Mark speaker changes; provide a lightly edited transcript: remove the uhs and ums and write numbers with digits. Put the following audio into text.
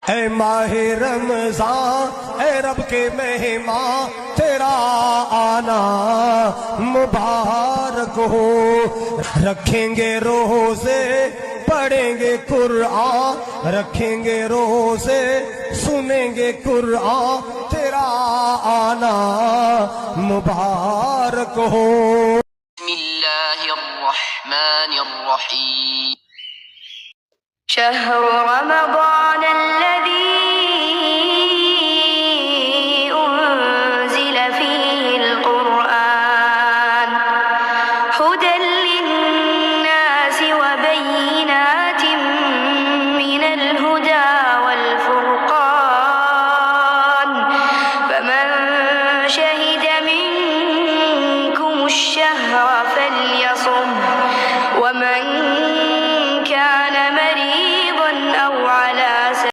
Speaker 1: ऐ माहे रमजान ऐ रब के मेहमान तेरा आना मुबारक हो। रखेंगे रोज़े पढ़ेंगे कुरान, रखेंगे रोज़े सुनेंगे कुरान तेरा आना मुबारक हो।
Speaker 2: बिस्मिल्लाहिर्रहमानिर्रहीम।
Speaker 3: شهر